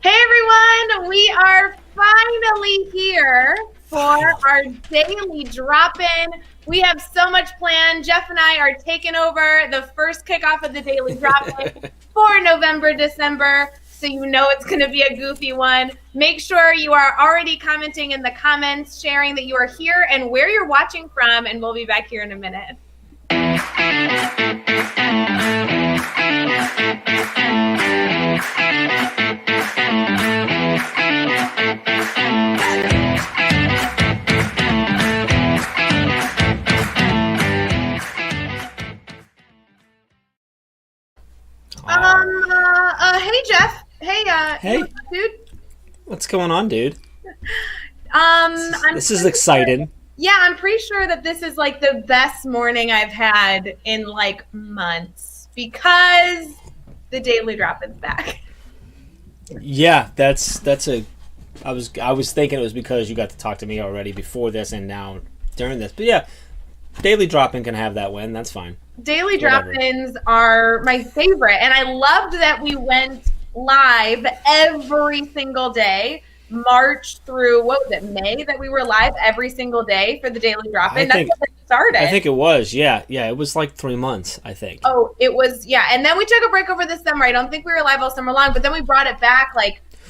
Hey everyone, we are finally here for our daily drop-in. We have so much planned. Jeff and I are taking over the first kickoff of the daily drop-in for November, December. So you know it's going to be a goofy one. Make sure you are already commenting in the comments, sharing that you are here and where you're watching from, and we'll be back here in a minute. Hey Jeff. Hey, dude. What's going on, dude? This is pretty exciting. Sure, yeah, I'm pretty sure that this is like the best morning I've had in like months because the daily drop-in's back. Yeah, I was thinking it was because you got to talk to me already before this and now during this. But yeah, daily drop-in can have that win. That's fine. Daily drop-ins are my favorite, and I loved that we went live every single day. March through, what was it, May, that we were live every single day for the daily drop-in? That's when it started. I think it was, yeah. It was like 3 months, I think. Oh, it was, yeah. And then we took a break over the summer. I don't think we were live all summer long, but then we brought it back,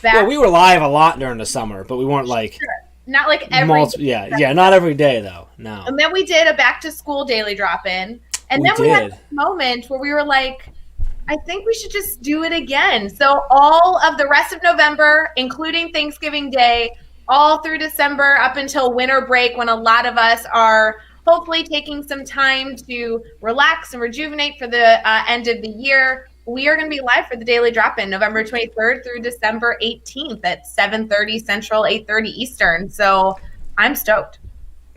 Well, we were live a lot during the summer, but we weren't like... Sure. Not like every day. Yeah, not every day, though, no. And then we did a back-to-school daily drop-in. And then we had this moment where we were like, I think we should just do it again. So all of the rest of November, including Thanksgiving Day, all through December up until winter break, when a lot of us are hopefully taking some time to relax and rejuvenate for the end of the year, we are going to be live for the daily drop-in November 23rd through December 18th at 7:30 Central, 8:30 Eastern. So I'm stoked.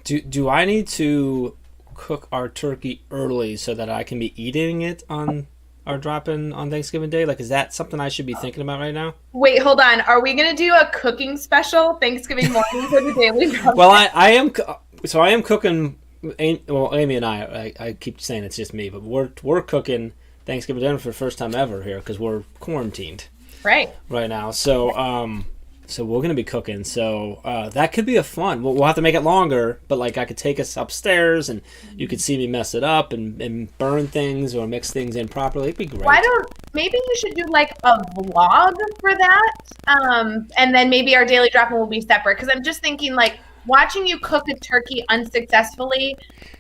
Do I need to cook our turkey early so that I can be eating it on our drop-in on Thanksgiving Day? Like, is that something I should be thinking about right now? Wait, hold on. Are we going to do a cooking special Thanksgiving morning for the daily drop-in? Well, I am cooking. Well, Amy and I keep saying it's just me, but we're cooking Thanksgiving dinner for the first time ever here because we're quarantined right now. So we're going to be cooking. So that could be a fun. We'll have to make it longer, but like I could take us upstairs and you could see me mess it up and burn things or mix things in properly. It'd be great. Maybe you should do like a vlog for that. And then maybe our daily drop-in will be separate. Because I'm just thinking like watching you cook a turkey unsuccessfully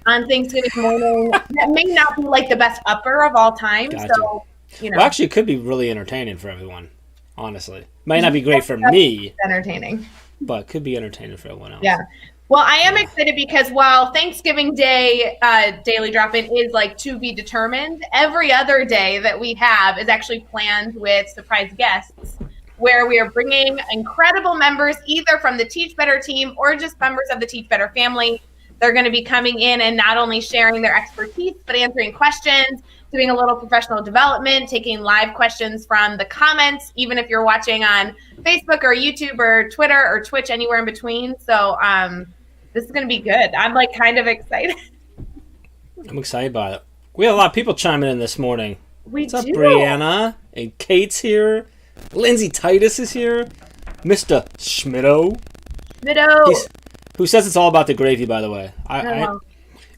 on Thanksgiving morning, that may not be like the best upper of all time. Gotcha. So, Well, actually it could be really entertaining for everyone. Honestly, might not be great for me. Entertaining, but could be entertaining for everyone else. Yeah. Well, I am excited because while Thanksgiving Day daily drop-in is like to be determined, every other day that we have is actually planned with surprise guests, where we are bringing incredible members either from the Teach Better team or just members of the Teach Better family. They're going to be coming in and not only sharing their expertise, but answering questions, doing a little professional development, taking live questions from the comments, even if you're watching on Facebook or YouTube or Twitter or Twitch, anywhere in between. So this is going to be good. I'm like kind of excited. I'm excited about it. We had a lot of people chiming in this morning. What's up, Brianna? And Kate's here. Lindsay Titus is here. Mr. Schmitto. Who says it's all about the gravy, by the way.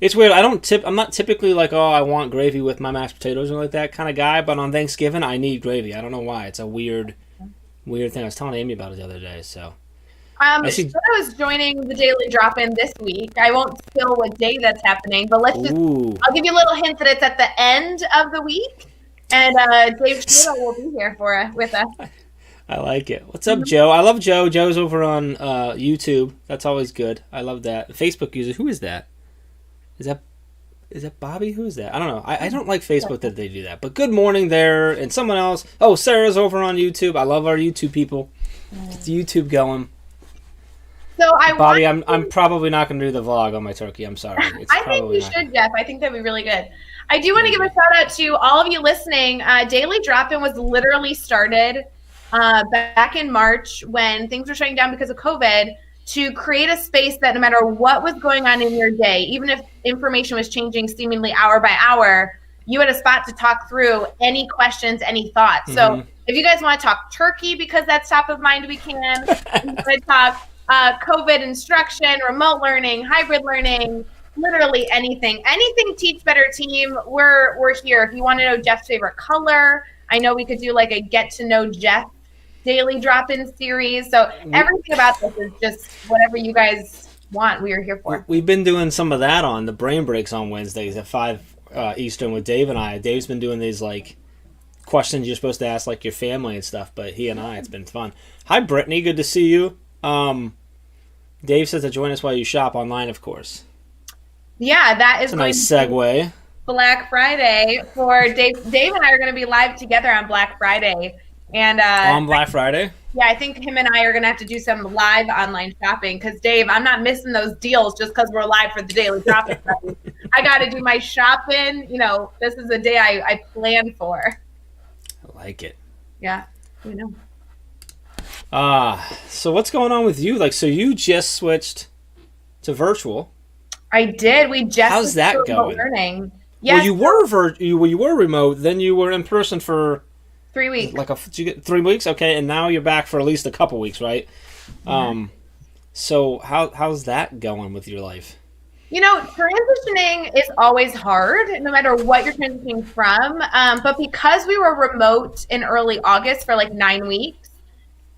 It's weird. I'm not typically like, oh, I want gravy with my mashed potatoes or like that kind of guy, but on Thanksgiving, I need gravy. I don't know why. It's a weird thing. I was telling Amy about it the other day, so. Schmitto is joining the daily drop-in this week. I won't spill what day that's happening, but I'll give you a little hint that it's at the end of the week, and Dave Schmitto will be here with us. I like it. What's up, Joe? I love Joe. Joe's over on YouTube. That's always good. I love that. Facebook user. Who is that? Is that Bobby? Who is that? I don't know. I don't like Facebook that they do that. But good morning there. And someone else. Oh, Sarah's over on YouTube. I love our YouTube people. Get the YouTube going. So Bobby, I'm probably not going to do the vlog on my turkey. I'm sorry. I think you should, Jeff. I think that'd be really good. I do want to give a shout out to all of you listening. Daily Drop-In was literally started back in March when things were shutting down because of COVID, to create a space that no matter what was going on in your day, even if information was changing seemingly hour by hour, you had a spot to talk through any questions, any thoughts. So If you guys want to talk turkey because that's top of mind, we can. If you want to talk COVID instruction, remote learning, hybrid learning, literally anything. Anything Teach Better Team, we're here. If you want to know Jeff's favorite color, I know we could do like a get to know Jeff daily drop-in series. So everything about this is just whatever you guys want, we are here for. We've been doing some of that on the Brain Breaks on Wednesdays at 5 Eastern with Dave and I. Dave's been doing these like questions you're supposed to ask like your family and stuff, but he and I, it's been fun. Hi Brittany, good to see you. Dave says to join us while you shop online, of course. Yeah, that is a nice segue. Black Friday for Dave. Dave and I are going to be live together on Black Friday, and on Black Friday. Yeah, I think him and I are going to have to do some live online shopping because Dave, I'm not missing those deals just because we're live for the daily drop-in. I got to do my shopping. You know, this is a day I planned for. I like it. Yeah, you know. So what's going on with you? Like, so you just switched to virtual. I did. We just how's that going? Learning. Yeah. Well, you were remote. Then you were in person for 3 weeks. Like 3 weeks, okay, and now you're back for at least a couple weeks, right? Yeah. So how's that going with your life? You know, transitioning is always hard, no matter what you're transitioning from. But because we were remote in early August for like 9 weeks,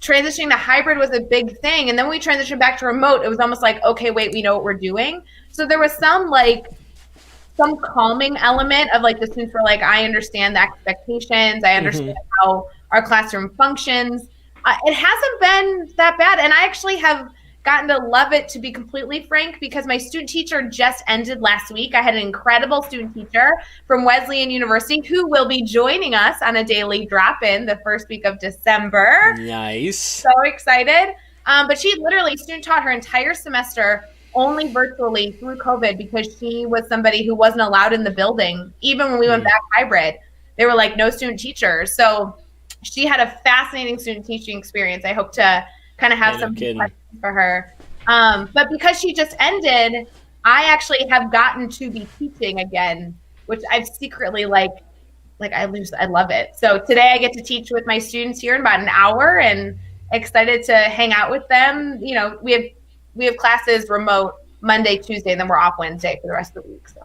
transitioning to hybrid was a big thing. And then when we transitioned back to remote, it was almost like, okay, wait, we know what we're doing. So there was some calming element of like the students were like, I understand the expectations. I understand how our classroom functions. It hasn't been that bad. And I actually have gotten to love it, to be completely frank, because my student teacher just ended last week. I had an incredible student teacher from Wesleyan University who will be joining us on a daily drop-in the first week of December. Nice. So excited. But she literally student taught her entire semester only virtually through COVID because she was somebody who wasn't allowed in the building. Even when we went back hybrid, they were like, no student teachers. So she had a fascinating student teaching experience. I hope to kind of have some questions for her. But because she just ended, I actually have gotten to be teaching again, which I've secretly I love it. So today I get to teach with my students here in about an hour and excited to hang out with them. You know, we have classes remote Monday, Tuesday, and then we're off Wednesday for the rest of the week. So.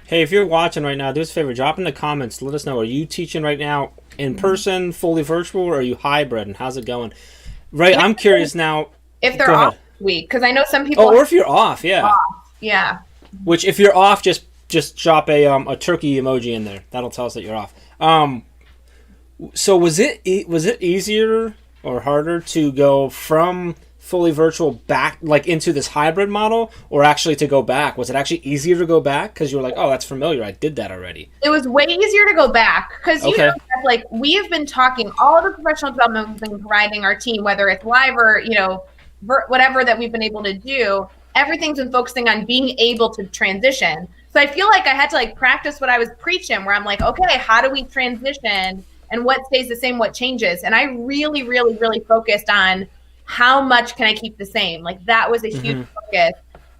Hey, if you're watching right now, do us a favor, drop in the comments. Let us know, are you teaching right now in person, fully virtual, or are you hybrid, and how's it going? Right, I'm curious now. If they're off week, because I know some people. Oh, or if you're off, yeah. Yeah. Which, if you're off, just drop a turkey emoji in there. That'll tell us that you're off. So was it easier or harder to go from fully virtual back like into this hybrid model, or actually to go back? Was it actually easier to go back because you were like, oh, that's familiar, I did that already? It was way easier to go back because you know, like we have been talking, all the professional development we've been providing our team, whether it's live or whatever that we've been able to do, everything's been focusing on being able to transition. So I feel like I had to practice what I was preaching, where I'm like, okay, how do we transition and what stays the same, what changes? And I really, really, really focused on how much can I keep the same? That was a huge focus.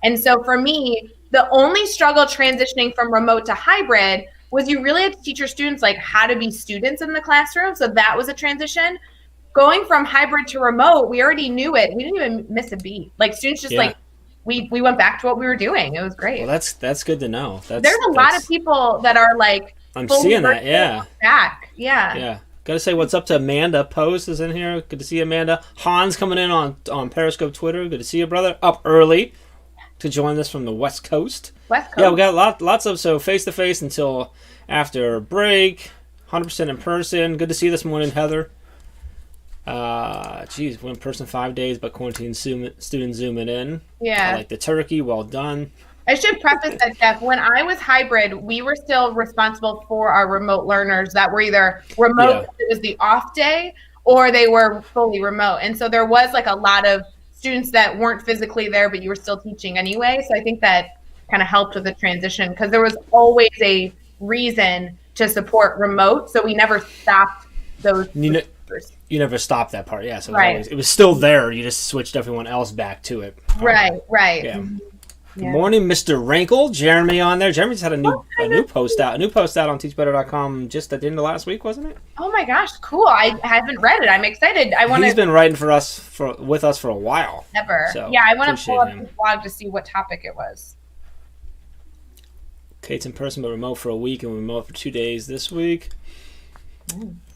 And so for me, the only struggle transitioning from remote to hybrid was you really had to teach your students how to be students in the classroom. So that was a transition. Going from hybrid to remote, we already knew it. We didn't even miss a beat. Students just we went back to what we were doing. It was great. Well, that's good to know. There's a lot of people that are I'm seeing that. Yeah. Back. Yeah. Yeah. Got to say what's up to Amanda. Post is in here. Good to see you, Amanda. Hans coming in on Periscope Twitter. Good to see you, brother. Up early to join us from the West Coast. Yeah, we got lots of face-to-face until after break. 100% in person. Good to see you this morning, Heather. We're in person 5 days, but quarantine students zooming in. Yeah. I like the turkey. Well done. I should preface that, Jeff, when I was hybrid, we were still responsible for our remote learners that were either remote, it was the off day, or they were fully remote. And so there was a lot of students that weren't physically there, but you were still teaching anyway. So I think that kind of helped with the transition because there was always a reason to support remote. So we never stopped those. You never stopped that part. Yeah. So it was still there. You just switched everyone else back to it. Right. Yeah. Good morning, Mr. Wrinkle. Jeremy on there. Jeremy's had a new post out. A new post out on teachbetter.com just at the end of last week, wasn't it? Oh my gosh, cool. I haven't read it. I'm excited. He's been writing with us for a while. Ever. So, yeah, I want to pull up his blog to see what topic it was. Kate's in person but remote for a week and remote for 2 days this week.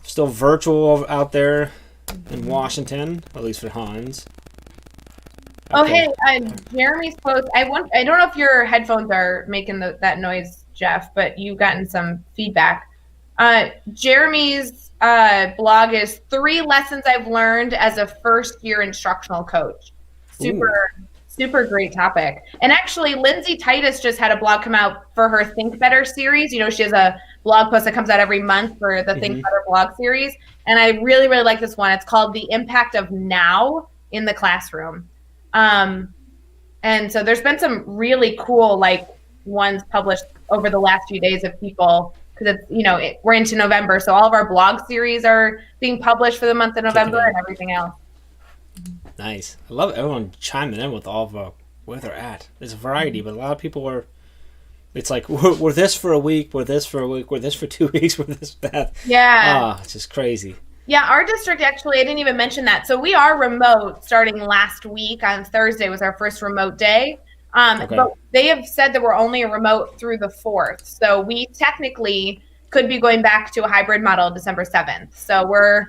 Still virtual out there in Washington, at least for Hans. Okay. Oh, hey, Jeremy's post. I don't know if your headphones are making that noise, Jeff, but you've gotten some feedback. Jeremy's blog is 3 lessons I've learned as a first-year instructional coach. Super great topic. And actually, Lindsay Titus just had a blog come out for her Think Better series. You know, she has a blog post that comes out every month for the Think Better blog series. And I really, really like this one. It's called The Impact of Now in the Classroom. And so there's been some really cool ones published over the last few days of people, because it's we're into November, so all of our blog series are being published for the month of November and everything else. Nice. I love everyone chiming in with all of where they're at. There's a variety, but a lot of people are. It's like we're this for a week, we're this for a week, we're this for 2 weeks, we're this for that. Yeah. It's just crazy. Yeah, our district, actually, I didn't even mention that. So we are remote starting last week. On Thursday was our first remote day. But they have said that we're only a remote through the 4th. So we technically could be going back to a hybrid model December 7th. So we're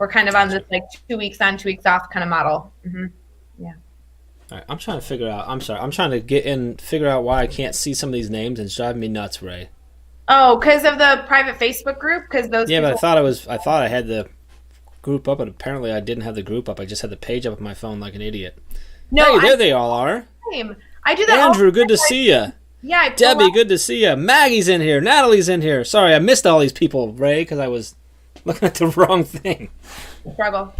kind of on this 2 weeks on, 2 weeks off kind of model. Mm-hmm. Yeah. All right, I'm trying to figure out. I'm sorry. I'm trying to figure out why I can't see some of these names, and it's driving me nuts, Ray. Oh, because of the private Facebook group? But I thought I had the group up, and apparently I didn't have the group up. I just had the page up on my phone like an idiot. No, hey, there they all are. I do that. Andrew, good to see you. Yeah, Debbie, good to see you. Maggie's in here. Natalie's in here. Sorry, I missed all these people, Ray, because I was looking at the wrong thing. Struggle.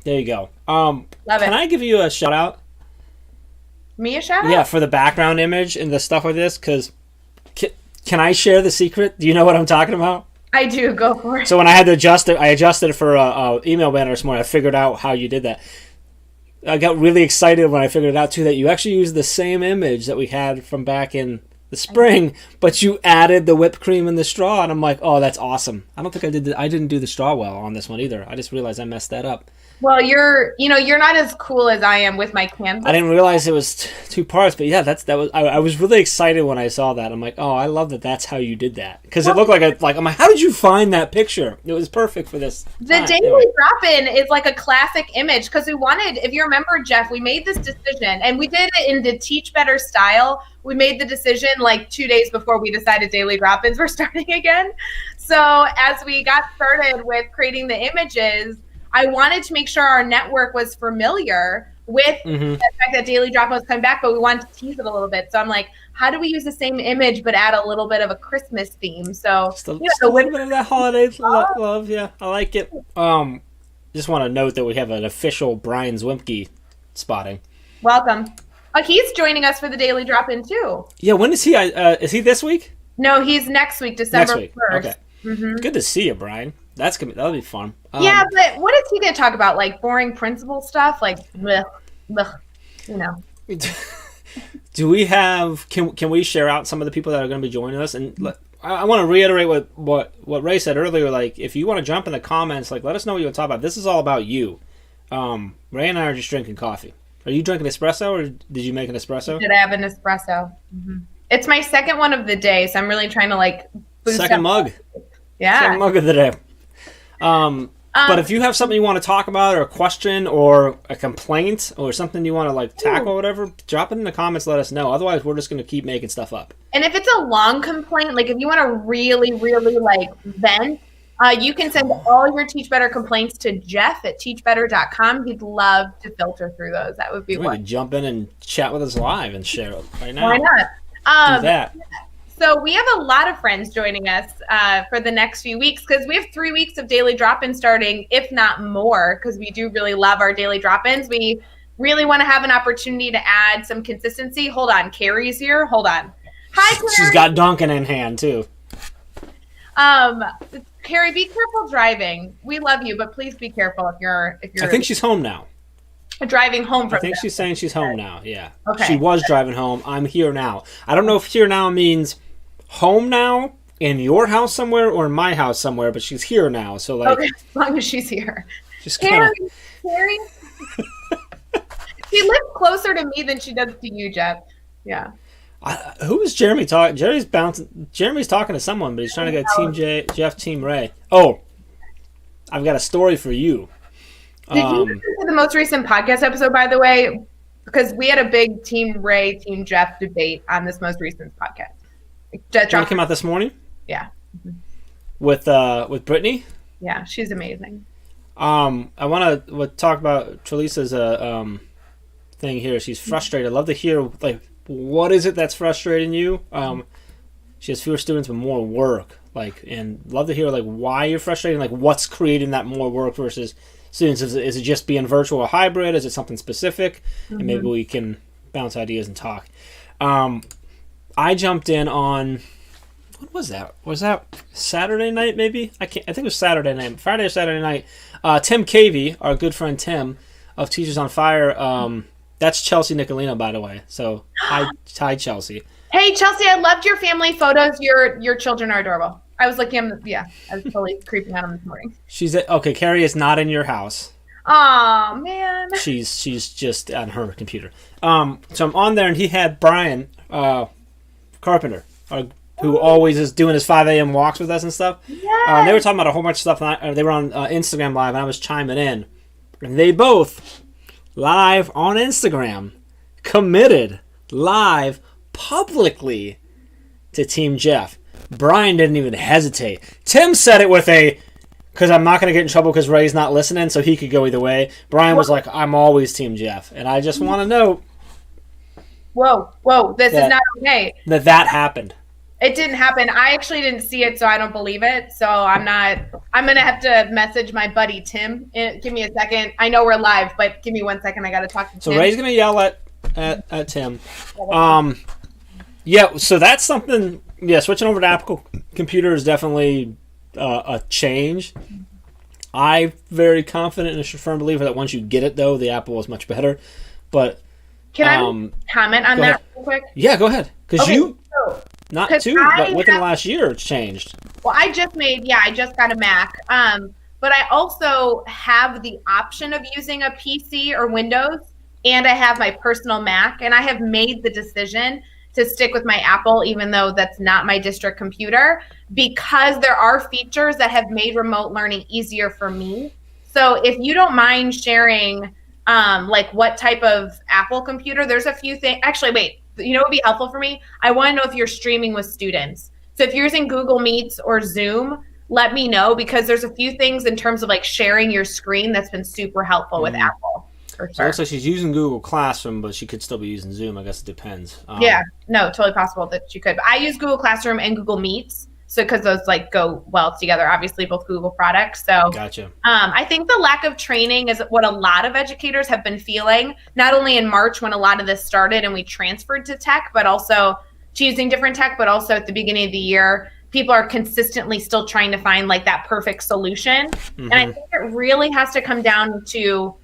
There you go. Love it. Can I give you a shout out? Me a shout out? Yeah, for the background image and the stuff like this, because can I share the secret? Do you know what I'm talking about? I do. Go for it. So when I had to adjust it, I adjusted it for a email banner this morning. I figured out how you did that. I got really excited when I figured it out, too, that you actually used the same image that we had from back in the spring, but you added the whipped cream and the straw, and I'm like, oh, that's awesome. I don't think I didn't do the straw well on this one either. I just realized I messed that up. Well, you're not as cool as I am with my canvas. I didn't realize it was 2 parts, but yeah, I was really excited when I saw that. I'm like, oh, I love that. That's how you did that, because it looked I'm like, how did you find that picture? It was perfect for this. The daily drop-in is like a classic image, because we wanted, if you remember, Jeff, we made this decision, and we did it in the Teach Better style. We made the decision 2 days before we decided daily drop-ins were starting again. So as we got started with creating the images, I wanted to make sure our network was familiar with the fact that daily drop-in was coming back, but we wanted to tease it a little bit. So I'm like, how do we use the same image but add a little bit of a Christmas theme? So still a little bit of that holiday love. Yeah, I like it. Just want to note that we have an official Brian Zwimke spotting. Welcome. He's joining us for the daily drop-in too. Yeah, when is he? Is he this week? No, he's next week, December 1st. Okay. Mm-hmm. Good to see you, Brian. That'll be fun. Yeah, but what is he going to talk about? Boring principal stuff? Blech, Do we have? Can we share out some of the people that are going to be joining us? And I want to reiterate what Ray said earlier. If you want to jump in the comments, let us know what you want to talk about. This is all about you. Ray and I are just drinking coffee. Are you drinking espresso, or did you make an espresso? Did I have an espresso? Mm-hmm. It's my second one of the day, so I'm really trying to boost second mug. Yeah. Second mug of the day. But if you have something you want to talk about, or a question, or a complaint, or something you want to tackle or whatever, drop it in the comments. Let us know. Otherwise, we're just going to keep making stuff up. And if it's a long complaint, if you want to really, really vent, you can send all your Teach Better complaints to Jeff at teachbetter.com. He'd love to filter through those. That would be fun. We could jump in and chat with us live and share it right now. Why not? Do that. So we have a lot of friends joining us for the next few weeks, because we have 3 weeks of daily drop-ins starting, if not more, because we do really love our daily drop-ins. We really want to have an opportunity to add some consistency. Hold on, Carrie's here. Hold on. Hi, Carrie. She's got Duncan in hand, too. Carrie, be careful driving. We love you, but please be careful if you're. I think she's home now. Driving home from I think she's saying she's home now, yeah. Okay. She was driving home. I'm here now. I don't know if here now means home now, in your house somewhere, or in my house somewhere, but she's here now. So, like... Okay, as long as she's here. Just Carrie? She lives closer to me than she does to you, Jeff. Yeah. Who is Jeremy talking? Jeremy's talking to someone, but he's trying to get Team Jeff, Team Ray. Oh, I've got a story for you. Did you listen to the most recent podcast episode, by the way? Because we had a big Team Ray, Team Jeff debate on this most recent podcast. It came out this morning? Yeah. With Brittany? Yeah, she's amazing. I want to talk about Trelisa's thing here. She's frustrated. I'd love to hear, like, what is it that's frustrating you? She has fewer students but more work. Like, and love to hear, like, why you're frustrated, like, what's creating that more work versus students. Is it just being virtual or hybrid? Is it something specific? Mm-hmm. And maybe we can bounce ideas and talk. I jumped in on, what was that? Was that Saturday night, maybe? I think it was Saturday night. Friday or Saturday night. Tim Cavey, our good friend Tim, of Teachers on Fire, that's Chelsea Nicolino, by the way. So, hi Chelsea. Hey, Chelsea, I loved your family photos. Your children are adorable. I was looking at them. Yeah, I was totally creeping on them this morning. Okay, Carrie is not in your house. Oh man. She's just on her computer. So I'm on there, and he had Brian Carpenter, who always is doing his 5 a.m. walks with us and stuff. Yes. They were talking about a whole bunch of stuff. They were on Instagram Live, and I was chiming in. And they both, live on Instagram, committed live publicly to Team Jeff. Brian didn't even hesitate. Tim said it with because I'm not going to get in trouble because Ray's not listening, so he could go either way. Brian was like, I'm always Team Jeff. And I just want to know. Whoa, this is not okay. That happened. It didn't happen. I actually didn't see it, so I don't believe it. So I'm going to have to message my buddy Tim. Give me a second. I know we're live, but give me 1 second. I got to talk to Tim. So Ray's going to yell at Tim. Yeah, so that's something. Yeah, switching over to Apple Computer is definitely a change. I'm very confident and a firm believer that once you get it, though, the Apple is much better. But can I comment on that real quick? Yeah, go ahead. Because not too, but within the last year, it's changed. Well, I just got a Mac. But I also have the option of using a PC or Windows, and I have my personal Mac, and I have made the decision to stick with my Apple, even though that's not my district computer, because there are features that have made remote learning easier for me. So if you don't mind sharing, like what type of Apple computer, there's a few things. Actually, wait, you know what would be helpful for me? I want to know if you're streaming with students. So if you're using Google Meets or Zoom, let me know, because there's a few things in terms of like sharing your screen that's been super helpful with Apple. Sure. So it looks like she's using Google Classroom, but she could still be using Zoom. I guess it depends. Yeah, no, totally possible that she could. But I use Google Classroom and Google Meets, so because those like go well together. Obviously, both Google products. So gotcha. I think the lack of training is what a lot of educators have been feeling. Not only in March when a lot of this started and we transferred to tech, but also choosing different tech, but also at the beginning of the year, people are consistently still trying to find like that perfect solution. Mm-hmm. And I think it really has to come down to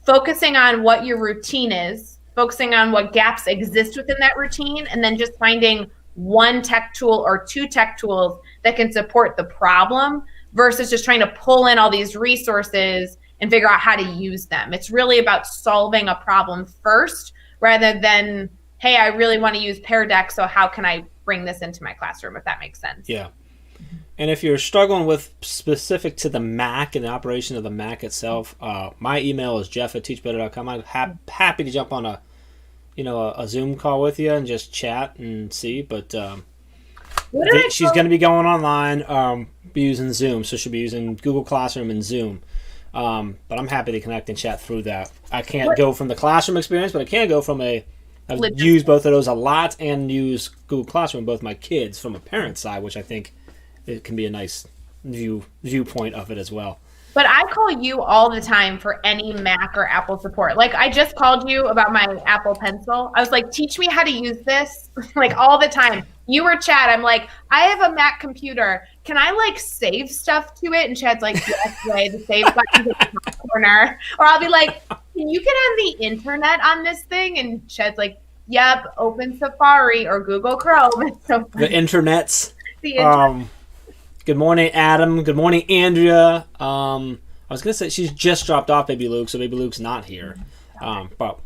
focusing on what your routine is, focusing on what gaps exist within that routine, and then just finding one tech tool or two tech tools that can support the problem versus just trying to pull in all these resources and figure out how to use them. It's really about solving a problem first rather than, hey, I really want to use Pear Deck, so how can I bring this into my classroom, if that makes sense. Yeah. And if you're struggling with specific to the Mac and the operation of the Mac itself, my email is jeff@teachbetter.com. I'm happy to jump on a Zoom call with you and just chat and see. But she's going to be going online, be using Zoom, so she'll be using Google Classroom and Zoom. But I'm happy to connect and chat through that. I can't go from the classroom experience, but I can go from I've used both of those a lot and use Google Classroom, both my kids, from a parent's side, which I think it can be a nice viewpoint of it as well. But I call you all the time for any Mac or Apple support. Like I just called you about my Apple Pencil. I was like, teach me how to use this, like all the time. You were Chad. I'm like, I have a Mac computer. Can I like save stuff to it? And Chad's like, yes, Ray, the save button's in the top corner. Or I'll be like, can you get on the internet on this thing? And Chad's like, yep, open Safari or Google Chrome. It's so funny. The internets. The internet. Good morning, Adam. Good morning, Andrea. I was going to say she's just dropped off Baby Luke, so Baby Luke's not here. But,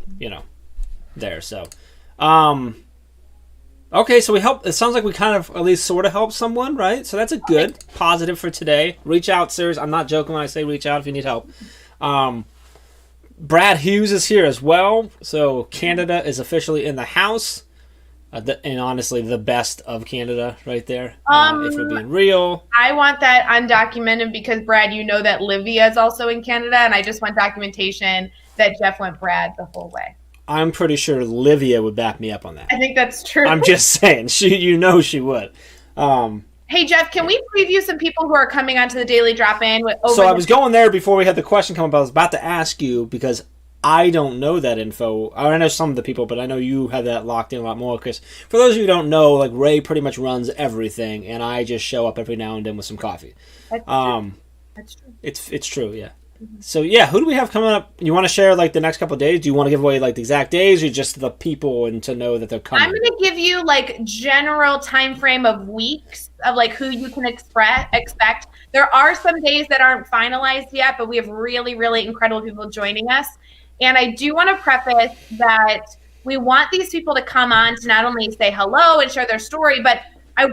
there. So, okay, so we help. It sounds like we kind of at least sort of helped someone, right? So that's a good positive for today. Reach out, sirs. I'm not joking when I say reach out if you need help. Brad Hughes is here as well. So Canada is officially in the house. And honestly, the best of Canada right there, if we're being real. I want that undocumented because, Brad, you know that Livia is also in Canada, and I just want documentation that Jeff went Brad the whole way. I'm pretty sure Livia would back me up on that. I think that's true. I'm just saying. She would. Hey, Jeff, can we preview some people who are coming onto the Daily Drop-In? So I was going there before we had the question come up. I was about to ask you because I don't know that info. I know some of the people, but I know you have that locked in a lot more. Because for those of you who don't know, like Ray pretty much runs everything, and I just show up every now and then with some coffee. That's true. That's true. It's true, yeah. So, yeah, who do we have coming up? You want to share, like, the next couple of days? Do you want to give away, like, the exact days or just the people and to know that they're coming? I'm going to give you, like, general time frame of weeks of, like, who you can expect. There are some days that aren't finalized yet, but we have really, really incredible people joining us. And I do want to preface that we want these people to come on to not only say hello and share their story, but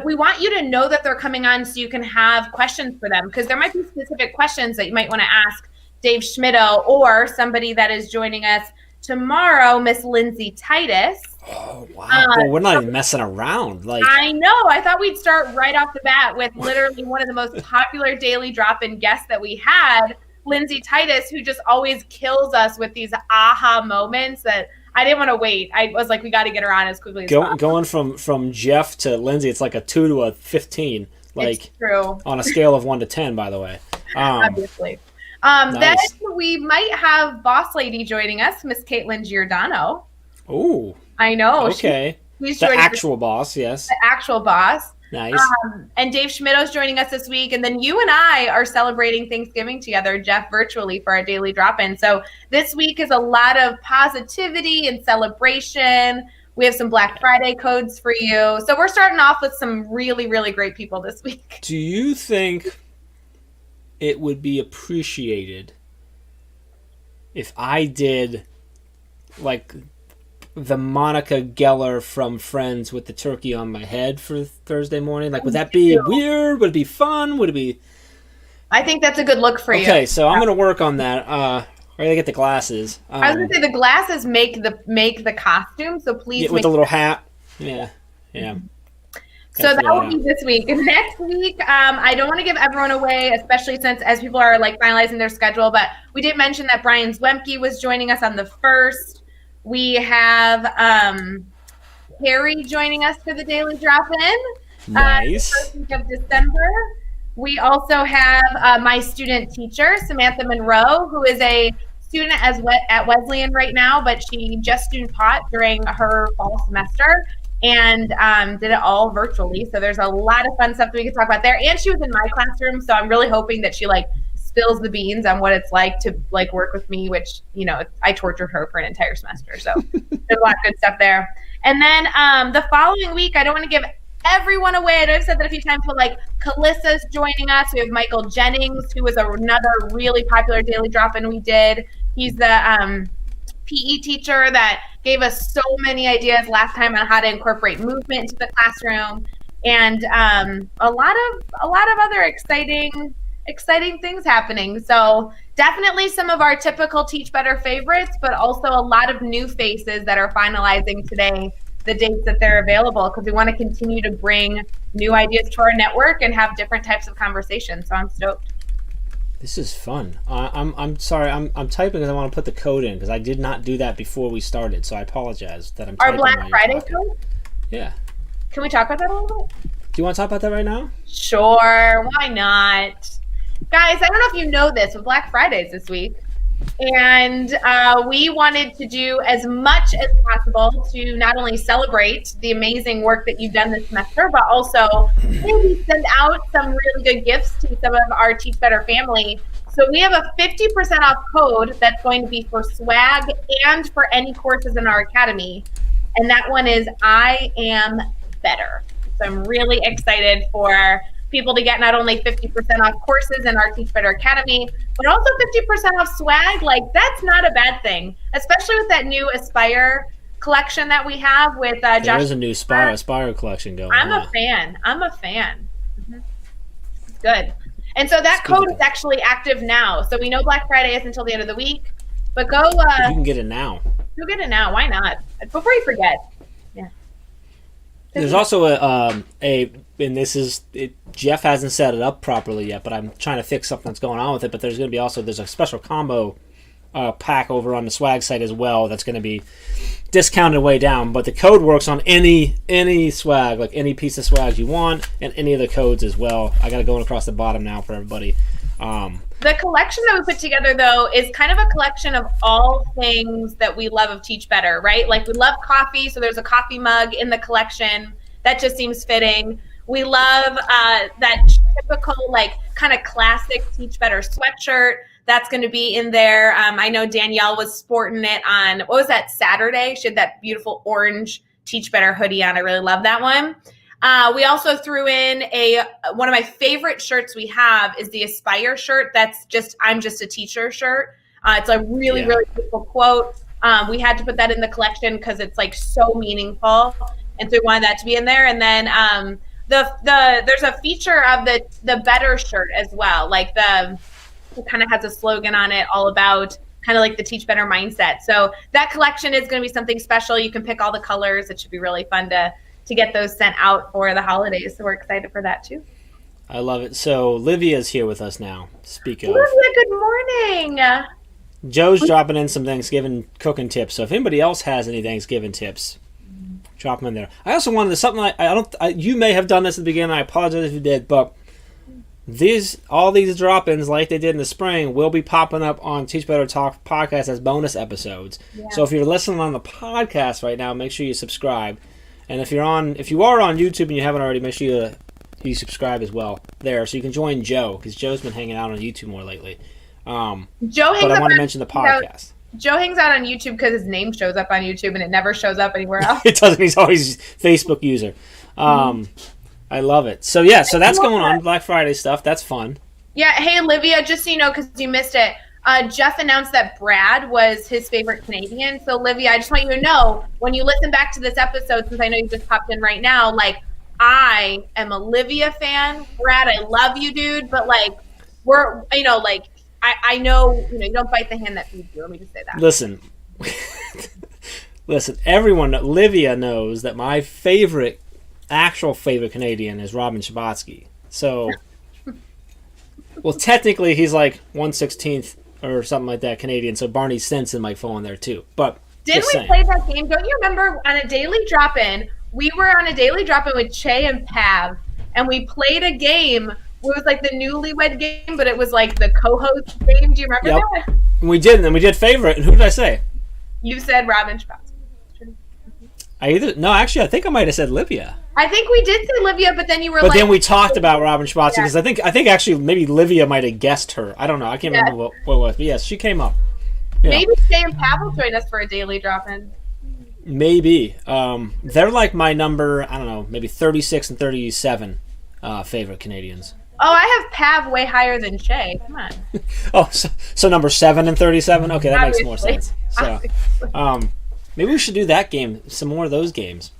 we want you to know that they're coming on so you can have questions for them, because there might be specific questions that you might want to ask Dave Schmittou or somebody that is joining us tomorrow, Miss Lindsay Titus. Oh, wow. Well, we're not even messing around. Like, I know. I thought we'd start right off the bat with literally one of the most popular Daily Drop-In guests that we had, Lindsay Titus, who just always kills us with these aha moments that I didn't want to wait. I was like, we got to get her on as quickly as possible. Going from Jeff to Lindsay, it's like a 2 to a 15. Like, it's true. On a scale of 1 to 10, by the way. Obviously. Nice. Then we might have Boss Lady joining us, Miss Caitlin Giordano. Ooh. I know. Okay. She's the actual boss, yes. The actual boss. Nice. And Dave Schmitou's joining us this week. And then you and I are celebrating Thanksgiving together, Jeff, virtually for our Daily Drop-In. So this week is a lot of positivity and celebration. We have some Black Friday codes for you. So we're starting off with some really, really great people this week. Do you think it would be appreciated if I did like the Monica Geller from Friends with the turkey on my head for Thursday morning? Like, would that be weird? Would it be fun? Would it be... I think that's a good look for you. Okay, so I'm going to work on that. I gotta get the glasses. I was going to say the glasses make the costume, so please with the little hat. Yeah. So that will be this week. Next week, I don't want to give everyone away, especially since as people are like finalizing their schedule, but we did mention that Brian Zwemke was joining us on the 1st. We have Harry joining us for the Daily Drop-In. Nice. The 1st week of December. We also have my student teacher, Samantha Monroe, who is a student at Wesleyan right now, but she just student taught during her fall semester and did it all virtually. So there's a lot of fun stuff that we can talk about there. And she was in my classroom, so I'm really hoping that she spills the beans on what it's like to work with me, which, I tortured her for an entire semester. So there's a lot of good stuff there. And then the following week, I don't want to give everyone away. I know I've said that a few times, but Kalissa's joining us. We have Michael Jennings, who was another really popular Daily Drop-In we did. He's the PE teacher that gave us so many ideas last time on how to incorporate movement into the classroom, and a lot of other exciting things happening. So definitely some of our typical Teach Better favorites, but also a lot of new faces that are finalizing today the dates that they're available, because we want to continue to bring new ideas to our network and have different types of conversations. So I'm stoked. This is fun. I'm sorry. I'm typing because I want to put the code in because I did not do that before we started. So I apologize that I'm our typing. Black Friday code? Yeah. Can we talk about that a little bit? Do you want to talk about that right now? Sure. Why not? Guys, I don't know if you know this, but Black Friday's this week. And we wanted to do as much as possible to not only celebrate the amazing work that you've done this semester, but also maybe send out some really good gifts to some of our Teach Better family. So we have a 50% off code that's going to be for swag and for any courses in our academy. And that one is I Am Better. So I'm really excited for people to get not only 50% off courses in our Teach Better Academy, but also 50% off swag. Like, that's not a bad thing, especially with that new Aspire collection that we have with Josh. There's a new Aspire collection going on. I'm a fan. Mm-hmm. It's good. And so that code is actually active now. So we know Black Friday is until the end of the week, but go. You can get it now. Go get it now. Why not? Before you forget. Yeah. There's also and this is Jeff hasn't set it up properly yet, but I'm trying to fix something that's going on with it. But there's going to be there's a special combo pack over on the swag site as well that's going to be discounted way down. But the code works on any swag, like any piece of swag you want, and any of the codes as well. I got it going across the bottom now for everybody. The collection that we put together, though, is kind of a collection of all things that we love of Teach Better, right? Like, we love coffee, so there's a coffee mug in the collection. That just seems fitting. We love that typical, like, kind of classic Teach Better sweatshirt. That's going to be in there. I know Danielle was sporting it on, what was that, Saturday? She had that beautiful orange Teach Better hoodie on. I really love that one. We also threw in one of my favorite shirts we have is the Aspire shirt. That's just, I'm just a teacher shirt. It's a really, really beautiful quote. We had to put that in the collection because it's like so meaningful. And so we wanted that to be in there. And then there's a feature of the Better shirt as well. Like it kind of has a slogan on it all about kind of like the Teach Better mindset. So that collection is going to be something special. You can pick all the colors. It should be really fun to get those sent out for the holidays. So we're excited for that too. I love it. So Livia's here with us now. Speak of. Livia, good morning. Joe's dropping in some Thanksgiving cooking tips. So if anybody else has any Thanksgiving tips, drop them in there. I also wanted something you may have done this at the beginning. I apologize if you did, but all these drop-ins, like they did in the spring, will be popping up on Teach Better Talk podcast as bonus episodes. Yeah. So if you're listening on the podcast right now, make sure you subscribe. And if you are on YouTube and you haven't already, make sure you subscribe as well there, so you can join Joe, because Joe's been hanging out on YouTube more lately. But I want to mention the podcast. Joe hangs out on YouTube because his name shows up on YouTube and it never shows up anywhere else. It doesn't. He's always Facebook user. I love it. So so that's going on. Black Friday stuff. That's fun. Yeah. Hey, Olivia, just so you know, because you missed it, Jeff announced that Brad was his favorite Canadian. So, Olivia, I just want you to know, when you listen back to this episode, since I know you just popped in right now, like, I am a Olivia fan. Brad, I love you, dude. But, like, we're, like, I know, you don't bite the hand that feeds you. Let me just say that. Listen, everyone, Olivia knows that my actual favorite Canadian is Robin Schabotsky. So, well, technically, he's like 1/16th or something like that Canadian, so Barney Stinson might fall in there too. But didn't we play that game? Don't you remember on a daily drop-in? We were on a daily drop-in with Che and Pav, and we played a game. It was like the newlywed game, but it was like the co-host game. Do you remember that? We did, and then we did favorite. And who did I say? You said Robin Schabotsky. I think I might have said Livia. I think we did say Livia, but then you were But then we talked about Robin Schabotsky, because I think actually maybe Livia might have guessed her. I don't know. I can't remember what it was. But yes, she came up. Yeah. Maybe Jay and Pav will join us for a daily drop-in. Maybe. They're like my number, I don't know, maybe 36 and 37 favorite Canadians. Oh, I have Pav way higher than Che. Come on. Oh, so number 7 and 37? Okay, that makes more sense. So, maybe we should do that game, some more of those games.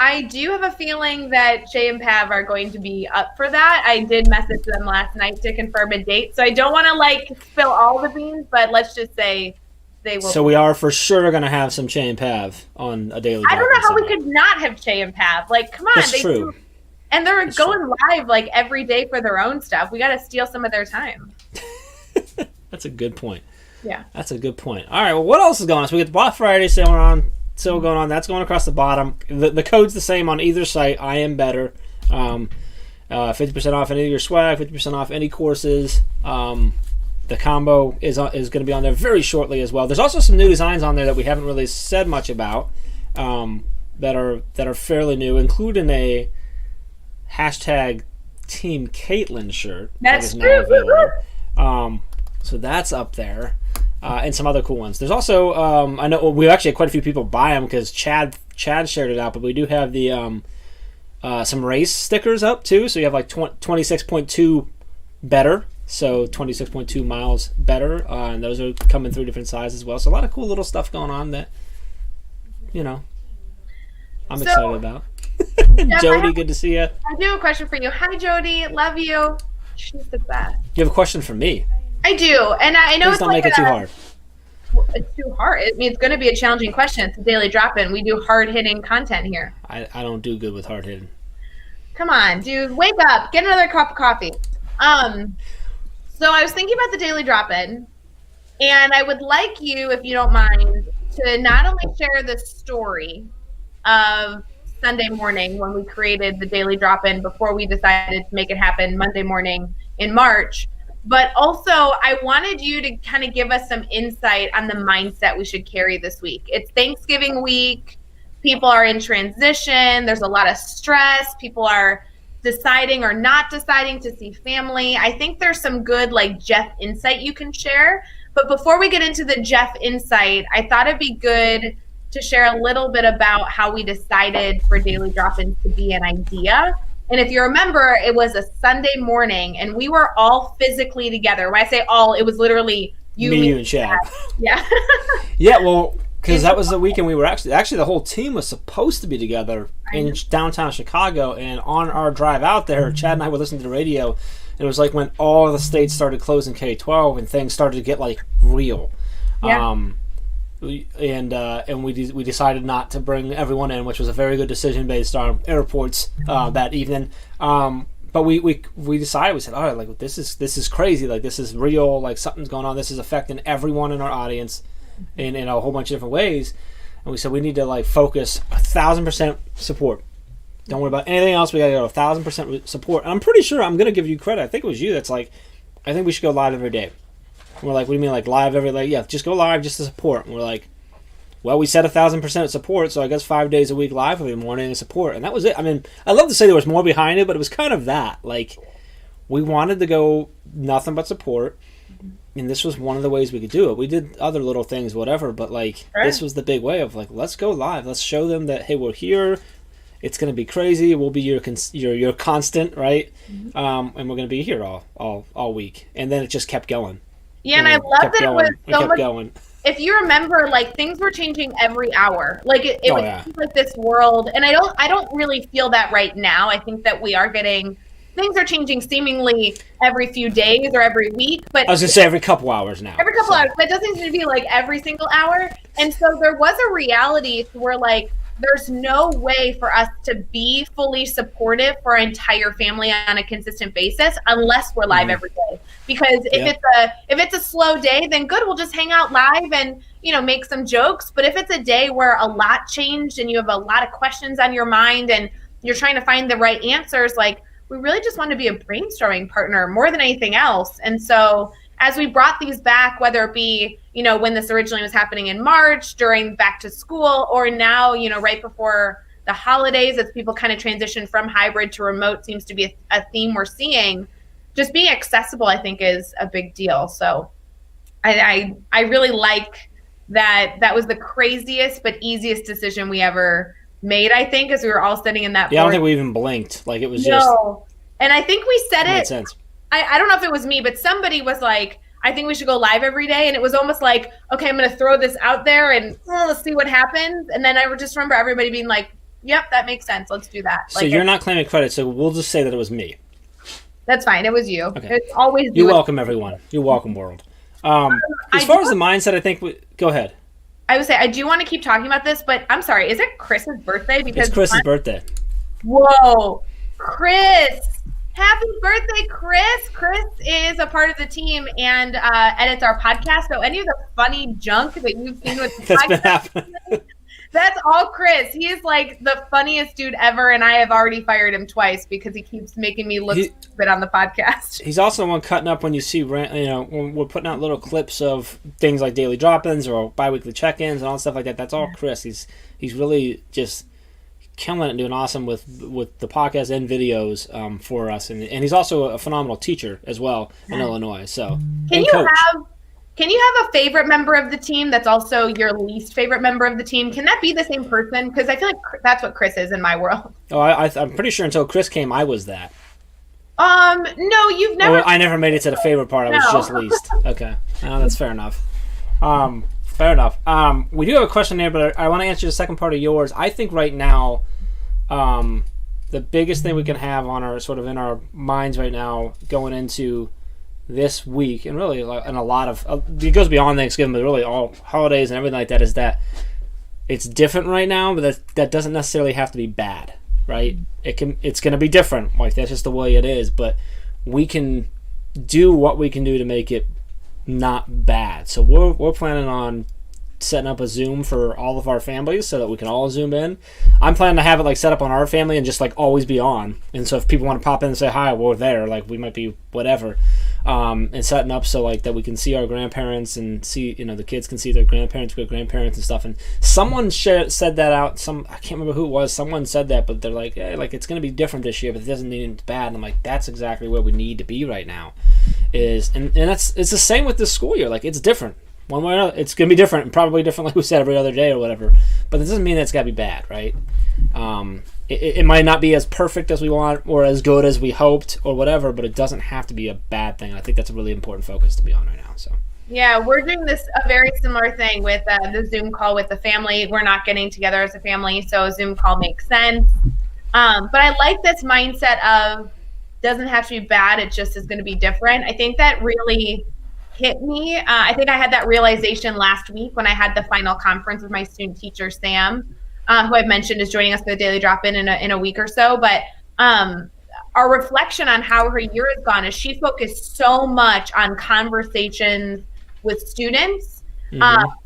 I do have a feeling that Che and Pav are going to be up for that. I did message them last night to confirm a date, so I don't want to spill all the beans, but let's just say they will. So we are for sure going to have some Che and Pav on a daily. I don't know how we could not have Che and Pav. Like, come on, that's true. And they're going live every day for their own stuff. We got to steal some of their time. That's a good point. Yeah, that's a good point. All right, well, what else is going on? So we get the Black Friday sale on. Still going on. That's going across the bottom. The code's the same on either site. I Am Better. 50% off any of your swag. 50% off any courses. The combo is going to be on there very shortly as well. There's also some new designs on there that we haven't really said much about. That are fairly new, including a hashtag Team Caitlin shirt. That's true. So that's up there. And some other cool ones. There's also, I know we actually had quite a few people buy them because Chad shared it out, but we do have the some race stickers up too. So you have like 26.2 better, so 26.2 miles better, and those are coming through different sizes as well. So a lot of cool little stuff going on that, I'm excited about. Jody, good to see you. I do have a question for you. Hi, Jody. Love you. She's the best. You have a question for me? I do, and I know Please don't make it too hard. It's too hard. I mean, it's going to be a challenging question. It's a daily drop-in. We do hard-hitting content here. I don't do good with hard-hitting. Come on, dude. Wake up. Get another cup of coffee. So I was thinking about the daily drop-in, and I would like you, if you don't mind, to not only share the story of Sunday morning when we created the daily drop-in before we decided to make it happen Monday morning in March, but also I wanted you to kind of give us some insight on the mindset we should carry this week. It's Thanksgiving week. People are in transition. There's a lot of stress. People are deciding or not deciding to see family. I think there's some good Jeff insight you can share. But before we get into the Jeff insight, I thought it'd be good to share a little bit about how we decided for Daily Drop-ins to be an idea. And if you remember, it was a Sunday morning and we were all physically together. When I say all, it was literally me and Chad. Yeah. Yeah, well, because that was the weekend we were actually the whole team was supposed to be together in downtown Chicago. And on our drive out there, Chad and I would listen to the radio. And it was like when all the states started closing K-12 and things started to get real. Yeah. And we decided not to bring everyone in, which was a very good decision based on airports that evening. But we decided, we said, all right, this is crazy, this is real, something's going on, this is affecting everyone in our audience in a whole bunch of different ways. And we said we need to focus 1,000% support. Don't worry about anything else. We got to go 1,000% support. And I'm pretty sure, I'm going to give you credit. I think it was you that's I think we should go live every day. And we're what do you mean live every day? Yeah, just go live just to support. And we're well, we said 1,000% support, so I guess 5 days a week live every morning and support. And that was it. I mean, I'd love to say there was more behind it, but it was kind of that. We wanted to go nothing but support. And this was one of the ways we could do it. We did other little things, whatever, but this was the big way of let's go live. Let's show them that, hey, we're here. It's going to be crazy. We'll be your constant, right? Mm-hmm. And we're going to be here all week. And then it just kept going. Yeah, and I love that it was so much going. If you remember, things were changing every hour. It was this world, and I don't really feel that right now. I think that we are getting things are changing seemingly every few days or every week. But I was gonna say every couple hours now. Every couple hours, but it doesn't seem to be every single hour. And so there was a reality where there's no way for us to be fully supportive for our entire family on a consistent basis unless we're live every day. Because if it's a slow day, then good, we'll just hang out live and make some jokes. But if it's a day where a lot changed and you have a lot of questions on your mind and you're trying to find the right answers, we really just want to be a brainstorming partner more than anything else. And so as we brought these back, whether it be, when this originally was happening in March, during back to school, or now, right before the holidays, as people kind of transition from hybrid to remote seems to be a theme we're seeing, just being accessible, I think, is a big deal. So I really like that was the craziest but easiest decision we ever made, I think, as we were all sitting in that I don't think we even blinked. It was No. And I think we said it. Made sense. I don't know if it was me, but somebody was I think we should go live every day. And it was almost okay, I'm going to throw this out there and let's see what happens. And then I just remember everybody being yep, that makes sense. Let's do that. So you're not claiming credit, so we'll just say that it was me. That's fine. It was you. Okay. It's always You're welcome, everyone. You're welcome, world. As far as the mindset, I think go ahead. I would say I do want to keep talking about this, but I'm sorry. Is it Chris's birthday? Because it's Chris's birthday. Whoa, Chris! Happy birthday, Chris! Chris is a part of the team and edits our podcast. So any of the funny junk that you've seen with the that's podcast, been happening. That's all Chris. He is the funniest dude ever, and I have already fired him twice because he keeps making me look stupid on the podcast. He's also the one cutting up when you see, when we're putting out little clips of things like daily drop-ins or bi-weekly check-ins and all stuff like that. That's all Chris. He's really just killing it and doing awesome with the podcast and videos for us, and he's also a phenomenal teacher as well in Illinois. So Can you have a favorite member of the team that's also your least favorite member of the team? Can that be the same person? Because I feel like that's what Chris is in my world. Oh, I'm pretty sure until Chris came, I was that. No, you've never. I never made it to the favorite part. I was just least. Okay, that's fair enough. Fair enough. We do have a question there, but I want to answer the second part of yours. I think right now, the biggest thing we can have on our sort of in our minds right now going into this week, and really and a lot of it goes beyond Thanksgiving, but really all holidays and everything like that, is that it's different right now, but that doesn't necessarily have to be bad, right? It's going to be different, like that's just the way it is, but we can do what we can do to make it not bad. So we're planning on setting up a Zoom for all of our families so that we can all Zoom in. I'm planning to have it like set up on our family and just like always be on. And so if people want to pop in and say hi, we're there. Like we might be whatever. And setting up so like that we can see our grandparents and see, the kids can see their grandparents, great grandparents and stuff. And someone said that out. I can't remember who it was. Someone said that, but they're like, hey, like it's going to be different this year, but it doesn't mean it's bad. And I'm like, that's exactly where we need to be right now. And it's the same with this school year. Like it's different. One way or another, it's going to be different, and probably different, like we said, every other day or whatever. But it doesn't mean that it's got to be bad, right? It might not be as perfect as we want or as good as we hoped or whatever, but it doesn't have to be a bad thing. I think that's a really important focus to be on right now. So yeah, we're doing a very similar thing with the Zoom call with the family. We're not getting together as a family, so a Zoom call makes sense. But I like this mindset of doesn't have to be bad, it just is going to be different. I think that really hit me. I think I had that realization last week when I had the final conference with my student teacher, Sam, who I've mentioned is joining us for the Daily Drop-In in a week or so. But our reflection on how her year has gone is she focused so much on conversations with students,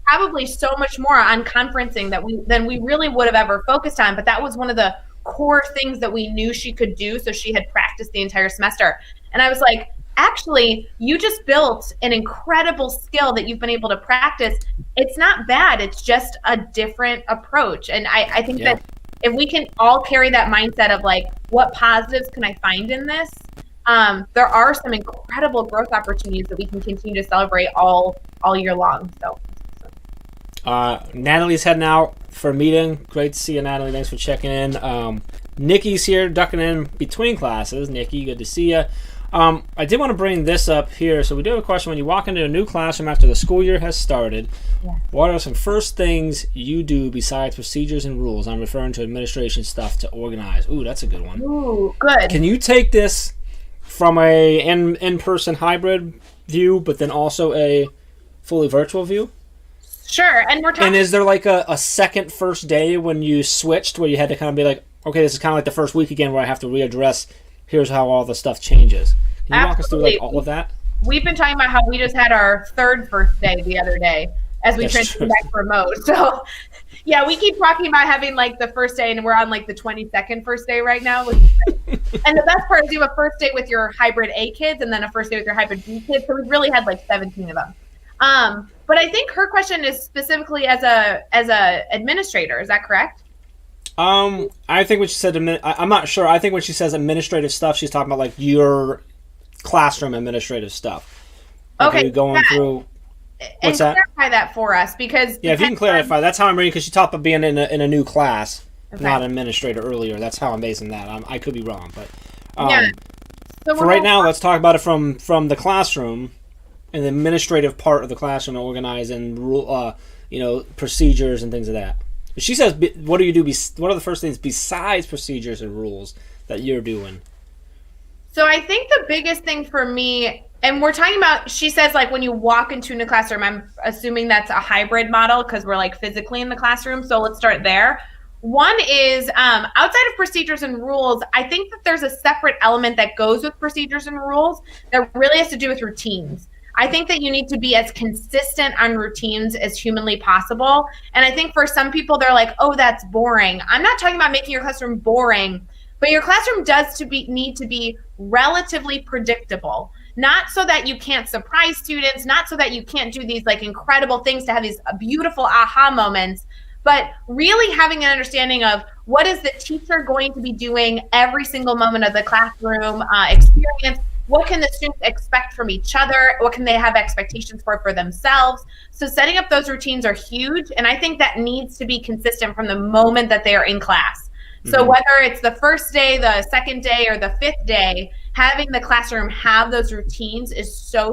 probably so much more on conferencing than we really would have ever focused on. But that was one of the core things that we knew she could do. So she had practiced the entire semester. And I was like, actually, you just built an incredible skill that you've been able to practice. It's not bad. It's just a different approach. And I think that if we can all carry that mindset of like, what positives can I find in this? There are some incredible growth opportunities that we can continue to celebrate all year long. So. Natalie's heading out for a meeting. Great to see you, Natalie. Thanks for checking in. Nikki's here, ducking in between classes. Nikki, good to see you. I did want to bring this up here. So we do have a question. When you walk into a new classroom after the school year has started, what are some first things you do besides procedures and rules? I'm referring to administration stuff to organize. Ooh, that's a good one. Ooh, good. Can you take this from a in-person hybrid view, but then also a fully virtual view? Sure. And we're talking. And is there like a second first day when you switched where you had to kind of be like, okay, this is kind of like the first week again where I have to readdress, here's how all the stuff changes. Can you walk us through like all of that? We've been talking about how we just had our third first day the other day as we transitioned back to remote. So yeah, we keep talking about having like the first day and we're on like the 22nd first day right now. And the best part is you have a first day with your hybrid A kids and then a first day with your hybrid B kids. So we've really had like 17 of them. But I think her question is specifically as a administrator. Is that correct? I think when she said, I'm not sure. I think when she says administrative stuff, she's talking about like your classroom administrative stuff. Like, okay. Are you going through? What's that? Clarify that for us, because if you can clarify, that's how I'm reading. Because she talked about being in a new class, not an administrator earlier. That's how I'm basing that. I could be wrong, but So for right now, let's talk about it from the classroom and the administrative part of the classroom, organizing rule, procedures and things of that. She says, what do you do? What are the first things besides procedures and rules that you're doing? So I think the biggest thing for me, and we're talking about, she says like when you walk into a new classroom, I'm assuming that's a hybrid model because we're like physically in the classroom. So let's start there. One is outside of procedures and rules, I think that there's a separate element that goes with procedures and rules that really has to do with routines. I think that you need to be as consistent on routines as humanly possible. And I think for some people, they're like, oh, that's boring. I'm not talking about making your classroom boring, but your classroom does need to be relatively predictable. Not so that you can't surprise students, not so that you can't do these like incredible things to have these beautiful aha moments, but really having an understanding of what is the teacher going to be doing every single moment of the classroom experience. What can the students expect from each other? What can they have expectations for themselves? So setting up those routines are huge. And I think that needs to be consistent from the moment that they are in class. So whether it's the first day, the second day, or the fifth day, having the classroom have those routines is so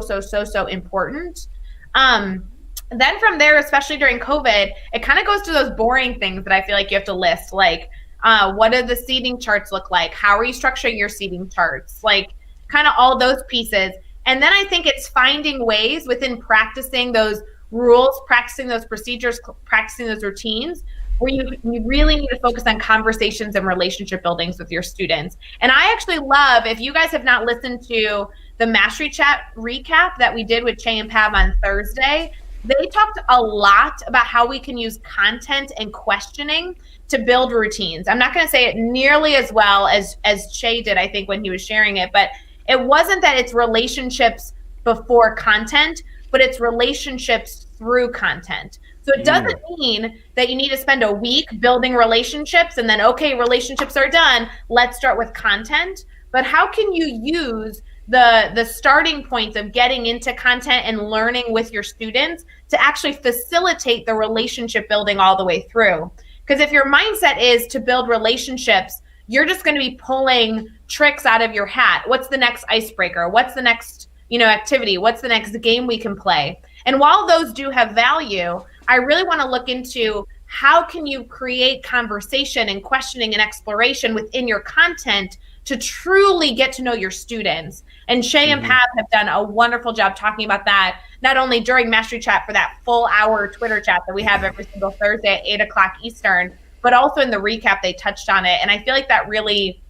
important. Then from there, especially during COVID, it kind of goes to those boring things that I feel like you have to list, like what do the seating charts look like? How are you structuring your seating charts? Like kind of all those pieces. And then I think it's finding ways within practicing those rules, practicing those procedures, practicing those routines, where you really need to focus on conversations and relationship buildings with your students. And I actually love, if you guys have not listened to the Mastery Chat recap that we did with Che and Pav on Thursday, they talked a lot about how we can use content and questioning to build routines. I'm not going to say it nearly as well as Che did, I think, when he was sharing it, but it wasn't that it's relationships before content, but it's relationships through content. So it doesn't mean that you need to spend a week building relationships and then, okay, relationships are done, let's start with content. But how can you use the starting points of getting into content and learning with your students to actually facilitate the relationship building all the way through? Because if your mindset is to build relationships, you're just going to be pulling tricks out of your hat. What's the next icebreaker? What's the next, activity? What's the next game we can play? And while those do have value, I really want to look into how can you create conversation and questioning and exploration within your content to truly get to know your students. And Che and Pav have done a wonderful job talking about that, not only during Mastery Chat for that full hour Twitter chat that we have every single Thursday at 8 o'clock Eastern, but also in the recap, they touched on it. And I feel like that really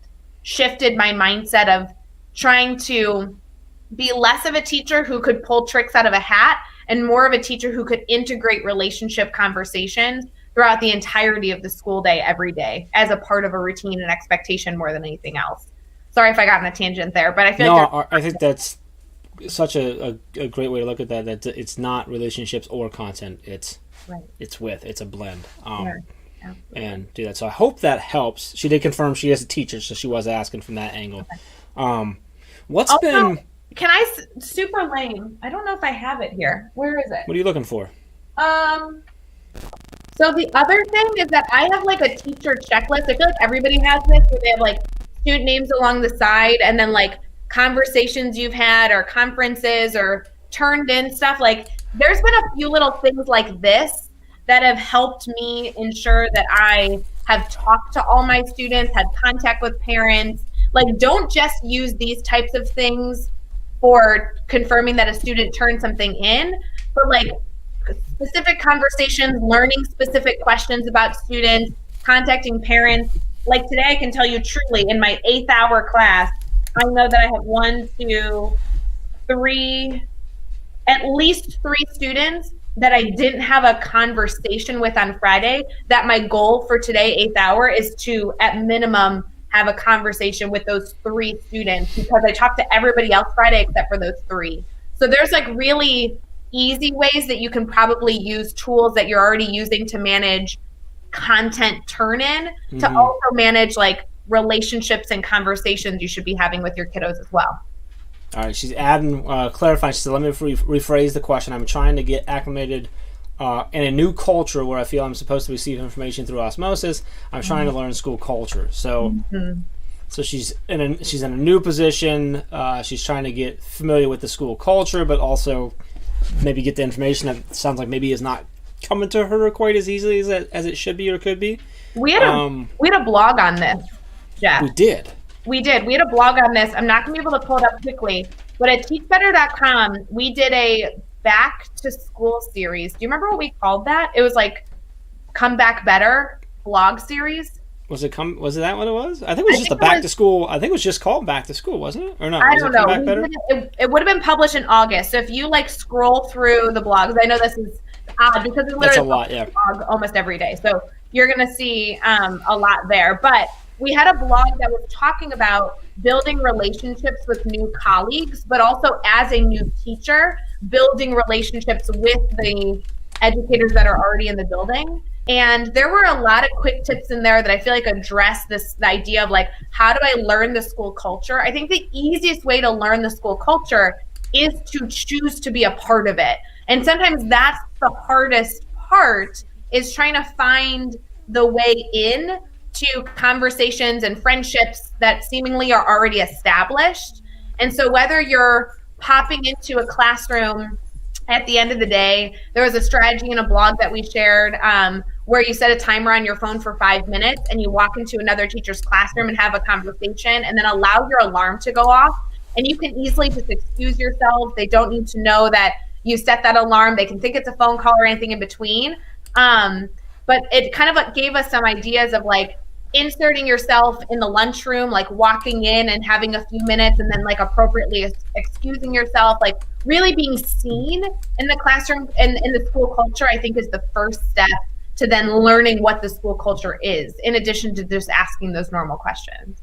shifted my mindset of trying to be less of a teacher who could pull tricks out of a hat and more of a teacher who could integrate relationship conversations throughout the entirety of the school day, every day, as a part of a routine and expectation more than anything else. Sorry if I got on a tangent there, but I feel like I think that's such a great way to look at that. That it's not relationships or content. It's a blend. And do that. So I hope that helps. She did confirm she is a teacher, so she was asking from that angle. Okay. Can I super lame? I don't know if I have it here. Where is it? What are you looking for? So the other thing is that I have like a teacher checklist. I feel like everybody has this, where they have like student names along the side and then like conversations you've had or conferences or turned in stuff. Like there's been a few little things like this that have helped me ensure that I have talked to all my students, had contact with parents. Like don't just use these types of things for confirming that a student turned something in, but like specific conversations, learning specific questions about students, contacting parents. Like today, I can tell you truly, in my 8th hour class, I know that I have 1, 2, 3, at least 3 students that I didn't have a conversation with on Friday, that my goal for today, 8th hour, is to, at minimum, have a conversation with those 3 students, because I talked to everybody else Friday except for those 3. So there's like really easy ways that you can probably use tools that you're already using to manage content turn in to also manage like relationships and conversations you should be having with your kiddos as well. All right, she's adding, clarifying. She said, let me rephrase the question. I'm trying to get acclimated in a new culture where I feel I'm supposed to receive information through osmosis. I'm trying to learn school culture. So so she's in a new position. She's trying to get familiar with the school culture, but also maybe get the information that sounds like maybe is not coming to her quite as easily as it should be or could be. We had a blog on this, Jeff. We did. We had a blog on this. I'm not going to be able to pull it up quickly, but at teachbetter.com, we did a back to school series. Do you remember what we called that? It was like Come Back Better blog series. Was it that what it was? I think it was just a back to school. I think it was just called Back to School, wasn't it? Or no? I don't know. It would have been published in August. So if you like scroll through the blogs, I know this is odd because it's literally a lot, blog almost every day. So you're going to see a lot there. But we had a blog that was talking about building relationships with new colleagues, but also as a new teacher, building relationships with the educators that are already in the building. And there were a lot of quick tips in there that I feel like address the idea of like, how do I learn the school culture? I think the easiest way to learn the school culture is to choose to be a part of it. And sometimes that's the hardest part, is trying to find the way in to conversations and friendships that seemingly are already established. And so whether you're popping into a classroom at the end of the day, there was a strategy in a blog that we shared where you set a timer on your phone for 5 minutes and you walk into another teacher's classroom and have a conversation, and then allow your alarm to go off. And you can easily just excuse yourself. They don't need to know that you set that alarm. They can think it's a phone call or anything in between. But it kind of gave us some ideas of like inserting yourself in the lunchroom, like walking in and having a few minutes and then like appropriately excusing yourself, like really being seen in the classroom and in the school culture, I think is the first step to then learning what the school culture is, in addition to just asking those normal questions.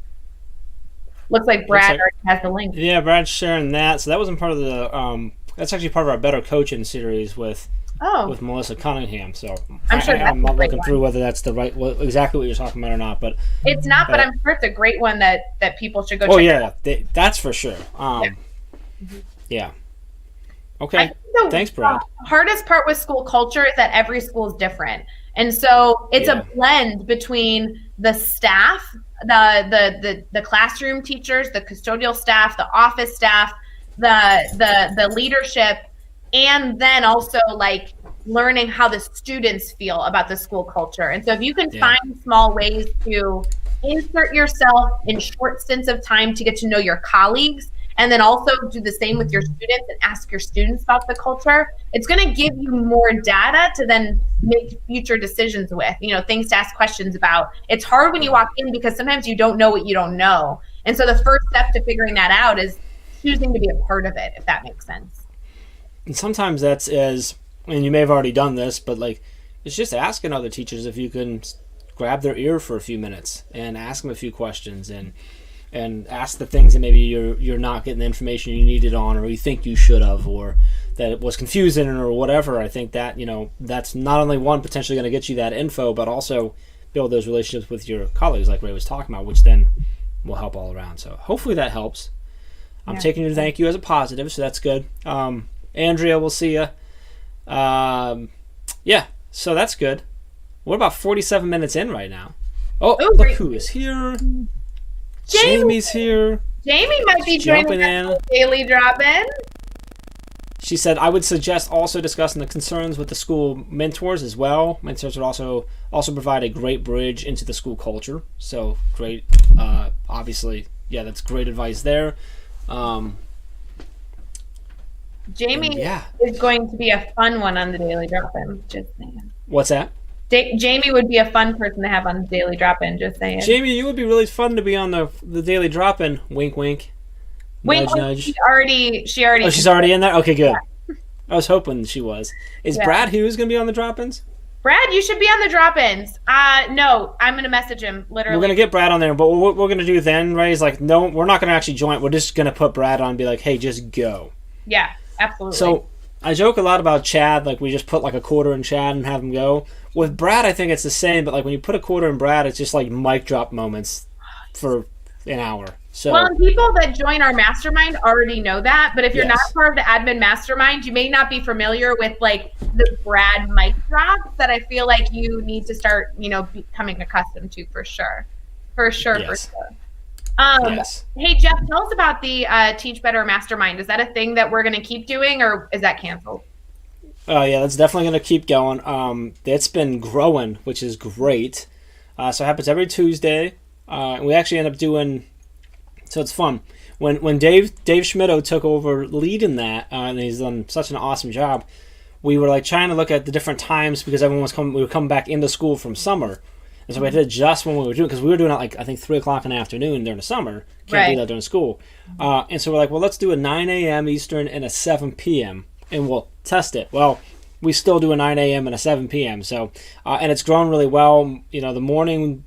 Looks like Brad already has the link. Yeah, Brad's sharing that. So that wasn't part of the, that's actually part of our Better Coaching series with Melissa Cunningham. So I'm not looking through whether that's the right, exactly what you're talking about or not. But it's not, but I'm sure it's a great one that people should go check out. Oh, yeah, that's for sure. Yeah. Okay, thanks, Brad. The hardest part with school culture is that every school is different. And so it's a blend between the staff, the classroom teachers, the custodial staff, the office staff, the leadership, and then also like learning how the students feel about the school culture. And so if you can find small ways to insert yourself in short stints of time to get to know your colleagues, and then also do the same with your students and ask your students about the culture, it's going to give you more data to then make future decisions with, things to ask questions about. It's hard when you walk in because sometimes you don't know what you don't know. And so the first step to figuring that out is choosing to be a part of it, if that makes sense. And sometimes that's and you may have already done this, but like, it's just asking other teachers if you can grab their ear for a few minutes and ask them a few questions and ask the things that maybe you're not getting the information you needed on, or you think you should have, or that it was confusing or whatever. I think that, that's not only one potentially going to get you that info, but also build those relationships with your colleagues like Ray was talking about, which then will help all around. So hopefully that helps. I'm taking your thank you as a positive, so that's good. Andrea, we'll see you. So that's good. We're about 47 minutes in right now. Oh, look who is here. Jamie's here. Jamie might be joining us daily drop-in. She said, I would suggest also discussing the concerns with the school mentors as well. Mentors would also provide a great bridge into the school culture. So great. Obviously, that's great advice there. Jamie is going to be a fun one on the daily drop-in. Just saying. What's that? Jamie would be a fun person to have on the daily drop-in, just saying. Jamie, you would be really fun to be on the daily drop-in. Wink, wink. Nudge, nudge. She already. Oh, she's already in there? Okay, good. Yeah. I was hoping she was. Is Brad Hughes going to be on the drop-ins? Brad, you should be on the drop-ins. No, I'm going to message him, literally. We're going to get Brad on there, but what we're going to do then, Ray, is like, no, we're not going to actually join. We're just going to put Brad on and be like, hey, just go. Yeah, absolutely. So I joke a lot about Chad, like we just put like a quarter in Chad and have him go. With Brad, I think it's the same, but like when you put a quarter in Brad, it's just like mic drop moments for an hour. So, well, people that join our mastermind already know that, but if you're not part of the admin mastermind, you may not be familiar with like the Brad mic drops that I feel like you need to start, becoming accustomed to for sure. For sure. Hey, Jeff, tell us about the Teach Better Mastermind. Is that a thing that we're going to keep doing, or is that canceled? That's definitely going to keep going. It's been growing, which is great. So it happens every Tuesday. We actually end up doing, so it's fun. When Dave Schmitto took over leading that, and he's done such an awesome job, we were like trying to look at the different times because we were coming back into school from summer. And so we had to adjust when we were doing, because we were doing it like, I think 3 o'clock in the afternoon during the summer. Can't do that during school. And so we're like, well, let's do a 9 a.m. Eastern and a 7 p.m. and we'll test it. Well, we still do a 9 a.m. and a 7 p.m. So, and it's grown really well. The morning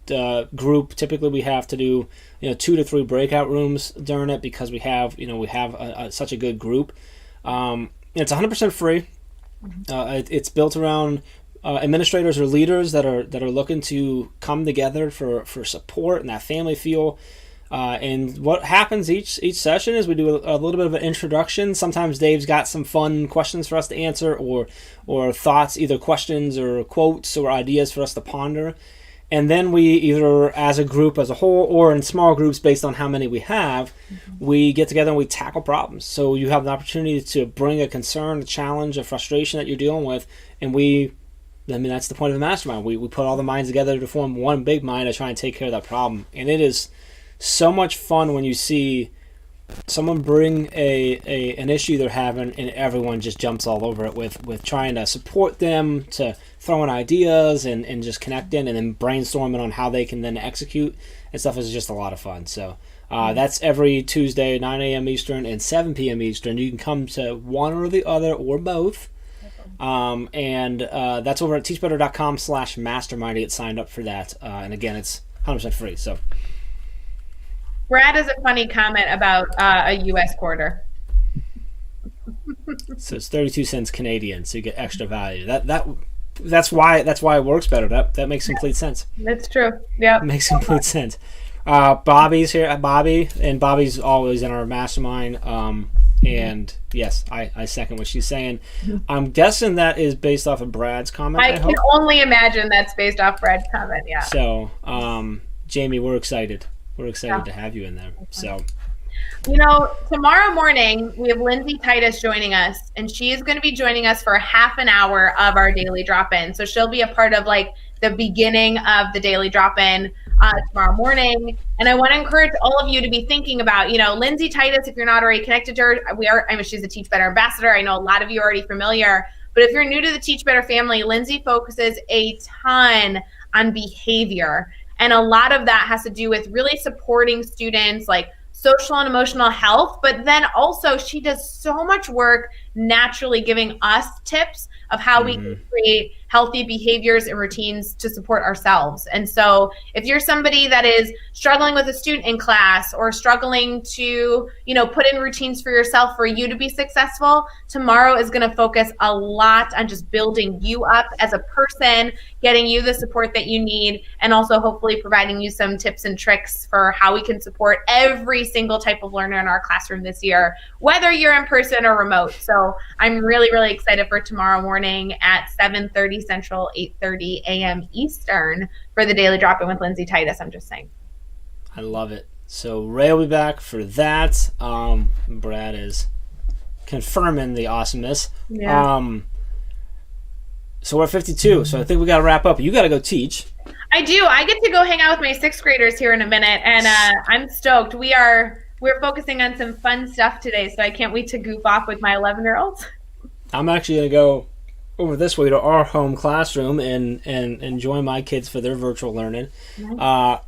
group, typically we have to do, 2 to 3 breakout rooms during it because we have such a good group. It's 100% free. It's built around administrators or leaders that are looking to come together for support and that family feel. And what happens each session is we do a little bit of an introduction. Sometimes Dave's got some fun questions for us to answer, or thoughts, either questions or quotes or ideas for us to ponder. And then we either as a group as a whole or in small groups based on how many we have, we get together and we tackle problems. So you have an opportunity to bring a concern, a challenge, a frustration that you're dealing with, and that's the point of the mastermind. We put all the minds together to form one big mind to try and take care of that problem. And it is so much fun when you see someone bring an issue they're having and everyone just jumps all over it with trying to support them, to throw in ideas and just connecting and then brainstorming on how they can then execute and stuff. Is just a lot of fun. So that's every Tuesday, 9 a.m. Eastern and 7 p.m. Eastern. You can come to one or the other or both. And that's over at teachbetter.com/mastermind to get signed up for that. And again, it's 100% free. So Brad has a funny comment about a U.S. quarter. So it's 32 cents Canadian, so you get extra value. That's why it works better. That makes complete sense. That's true. Yeah, makes complete sense. Bobby's here. Bobby's always in our mastermind. And yes, I second what she's saying. I'm guessing that is based off of Brad's comment. I can only imagine that's based off Brad's comment. Yeah. So, Jamie, we're excited. We're excited to have you in there. So, tomorrow morning we have Lindsay Titus joining us, and she is going to be joining us for half an hour of our daily drop-in. So she'll be a part of the beginning of the daily drop-in tomorrow morning. And I want to encourage all of you to be thinking about, Lindsay Titus, if you're not already connected to her, she's a Teach Better ambassador. I know a lot of you are already familiar, but if you're new to the Teach Better family, Lindsay focuses a ton on behavior. And a lot of that has to do with really supporting students, social and emotional health, but then also she does so much work naturally giving us tips of how we can create healthy behaviors and routines to support ourselves. And so if you're somebody that is struggling with a student in class or struggling to, put in routines for yourself for you to be successful, tomorrow is going to focus a lot on just building you up as a person, getting you the support that you need, and also hopefully providing you some tips and tricks for how we can support every single type of learner in our classroom this year, whether you're in person or remote. So I'm really, really excited for tomorrow morning at 7:30 Central, 8:30 a.m. Eastern for the Daily Drop-In with Lindsay Titus. I'm just saying. I love it. So Ray will be back for that. Brad is confirming the awesomeness. Yeah. So we're at 52. So I think we got to wrap up. You got to go teach. I do. I get to go hang out with my sixth graders here in a minute, and I'm stoked. We're focusing on some fun stuff today, so I can't wait to goof off with my 11-year-olds. I'm actually going to go over this way to our home classroom and join my kids for their virtual learning. Nice.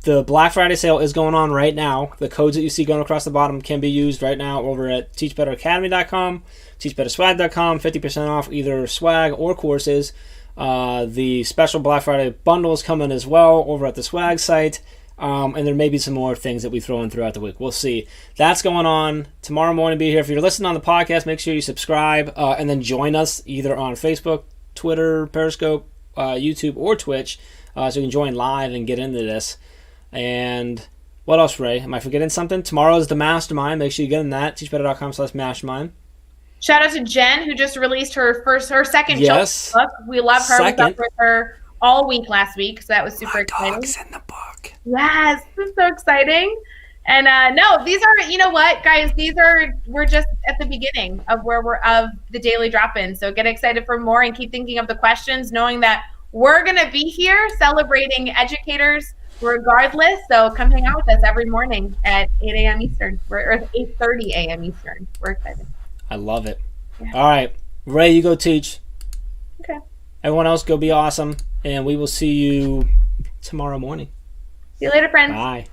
The Black Friday sale is going on right now. The codes that you see going across the bottom can be used right now over at teachbetteracademy.com, teachbetterswag.com, 50% off either swag or courses. The special Black Friday bundle is coming as well over at the swag site. And there may be some more things that we throw in throughout the week. We'll see. That's going on tomorrow morning. Be here. If you're listening on the podcast, make sure you subscribe and then join us either on Facebook, Twitter, Periscope, YouTube, or Twitch, so you can join live and get into this. And what else, Ray? Am I forgetting something? Tomorrow is the mastermind. Make sure you get in that. teachbetter.com/mastermind. Shout out to Jen, who just released her second children's book. We love her. We talked with her all week last week, so that was super exciting. Dog's in the book. Yes, this is so exciting. And no, these are, you know what, guys, we're just at the beginning of of the daily drop-in. So get excited for more and keep thinking of the questions, knowing that we're going to be here celebrating educators regardless. So come hang out with us every morning at 8 a.m. Eastern, or 8:30 a.m. Eastern. We're excited. I love it. Yeah. All right, Ray, you go teach. Okay. Everyone else, go be awesome. And we will see you tomorrow morning. See you later, friends. Bye.